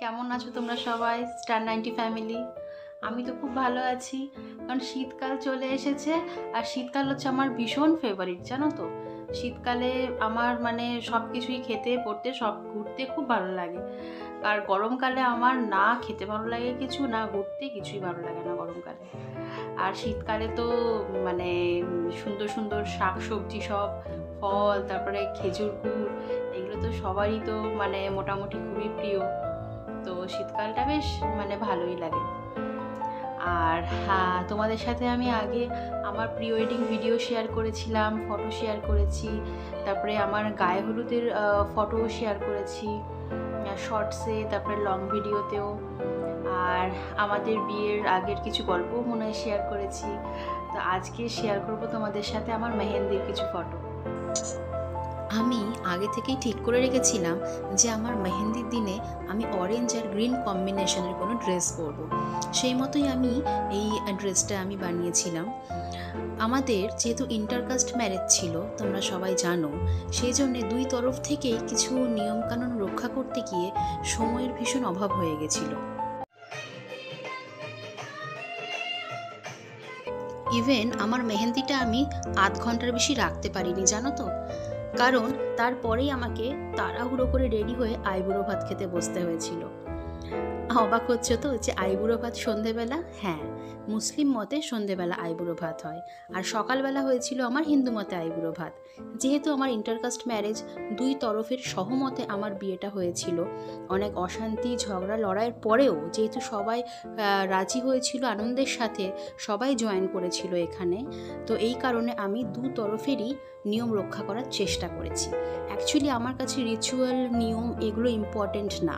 কেমন আছো তোমরা সবাই? Star 90 family. আমি তো খুব ভালো আছি, কারণ শীতকাল চলে এসেছে। আর শীতকাল হচ্ছে আমার ভীষণ ফেভারিট, জানো তো। শীতকালে আমার মানে সব কিছুই খেতে পড়তে সব ঘুরতে খুব ভালো লাগে। আর গরমকালে আমার না খেতে ভালো লাগে কিছু, না ঘুরতে কিছুই ভালো লাগে না গরমকালে। আর শীতকালে তো মানে সুন্দর সুন্দর শাক সবজি, সব ফল, তারপরে খেজুর গুড়, এগুলো তো সবারই তো মানে মোটামুটি খুবই প্রিয়। তো শীতকালটা বেশ মানে ভালোই লাগে। আর হ্যাঁ, তোমাদের সাথে আমি আগে আমার প্রি ওয়েডিং ভিডিও শেয়ার করেছিলাম, ফটো শেয়ার করেছি, তারপরে আমার গায়ে হলুদের ফটো শেয়ার করেছি শর্টসে, তারপরে লং ভিডিওতেও। আর আমাদের বিয়ের আগের কিছু গল্পও মনে হয় শেয়ার করেছি। তো আজকে শেয়ার করব তোমাদের সাথে আমার মেহেন্দির কিছু ফটো। আমি আগে থেকেই ঠিক করে রেখেছিলাম যে আমার মেহেন্দির দিনে আমি অরেঞ্জ আর গ্রিন কম্বিনেশনের কোনো ড্রেস পরব। সেই মতোই আমি এই ড্রেসটা আমি বানিয়েছিলাম। আমাদের যেহেতু ইন্টারকাস্ট ম্যারেজ ছিল, তোমরা সবাই জানো, সেই জন্যে দুই তরফ থেকেই কিছু নিয়মকানুন রক্ষা করতে গিয়ে সময়ের ভীষণ অভাব হয়ে গেছিল। ইভেন আমার মেহেন্দিটা আমি আধ ঘন্টার বেশি রাখতে পারিনি, জানো তো। কারণ তারপরেই আমাকে তাড়াহুড়ো করে রেডি হয়ে আইবুড়ো ভাত খেতে বসতে হয়েছিল। অবাক হচ্ছে তো যে আইবুড়ো ভাত সন্ধেবেলা? হ্যাঁ, মুসলিম মতে সন্ধেবেলা আইবুড়ো ভাত হয়, আর সকালবেলা হয়েছিল আমার হিন্দু মতে আইবুড়ো ভাত। যেহেতু আমার ইন্টারকাস্ট ম্যারেজ, দুই তরফের সহমতে আমার বিয়েটা হয়েছিল। অনেক অশান্তি ঝগড়া লড়াইয়ের পরেও যেহেতু সবাই রাজি হয়েছিল, আনন্দের সাথে সবাই জয়েন করেছিল এখানে, তো এই কারণে আমি দু তরফেরই নিয়ম রক্ষা করার চেষ্টা করেছি। অ্যাকচুয়ালি আমার কাছে রিচুয়াল, নিয়ম এগুলো ইম্পর্টেন্ট না।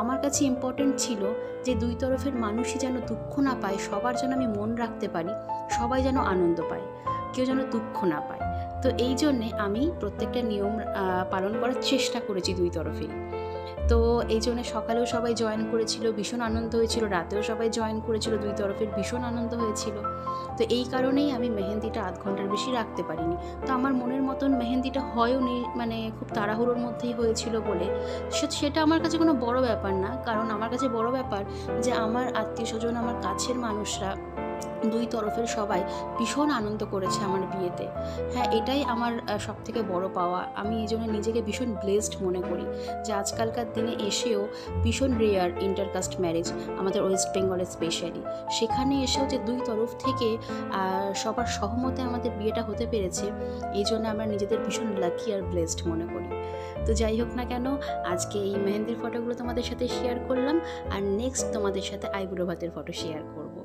আমার কাছে ইম্পর্টেন্ট ছিল যে দুই তরফের মানুষই যেন দুঃখ না পায়, সবার যেন আমি মন রাখতে পারি, সবাই যেন আনন্দ পায়, কেউ যেন দুঃখ না পায়। তো এই জন্যে আমি প্রত্যেকটা নিয়ম পালন করার চেষ্টা করেছি দুই তরফেই। তো এই জন্য সকালেও সবাই জয়েন করেছিল, ভীষণ আনন্দ হয়েছিল, রাতেও সবাই জয়েন করেছিল, দুই তরফের ভীষণ আনন্দ হয়েছিল। তো এই কারণেই আমি মেহেন্দিটা আধ ঘন্টার বেশি রাখতে পারিনি। তো আমার মনের মতন মেহেন্দিটা হয়ও নি, মানে খুব তাড়াহুড়োর মধ্যেই হয়েছিল বলে সেটা আমার কাছে কোনো বড় ব্যাপার না। কারণ আমার কাছে বড় ব্যাপার যে আমার আত্মীয় স্বজন, আমার কাছের মানুষরা, দুই তরফের সবাই ভীষণ আনন্দ করেছে আমার বিয়েতে। হ্যাঁ, এটাই আমার সবথেকে বড় পাওয়া। আমি এই জন্য নিজেকে ভীষণ ব্লেসড মনে করি যে আজকালকার দিনে এসেও ভীষণ রেয়ার ইন্টারকাস্ট ম্যারেজ আমাদের ওয়েস্ট বেঙ্গলে স্পেশালি, সেখানে এসেও যে দুই তরফ থেকে সবার সহমতে আমাদের বিয়েটা হতে পেরেছে, এই জন্য আমরা নিজেদের ভীষণ লাকি আর ব্লেসড মনে করি। তো যাই হোক না কেন, আজকে এই মেহেন্দির ফটোগুলো তোমাদের সাথে শেয়ার করলাম, আর নেক্সট তোমাদের সাথে আইবুড়ো ভাতের ফটো শেয়ার করব।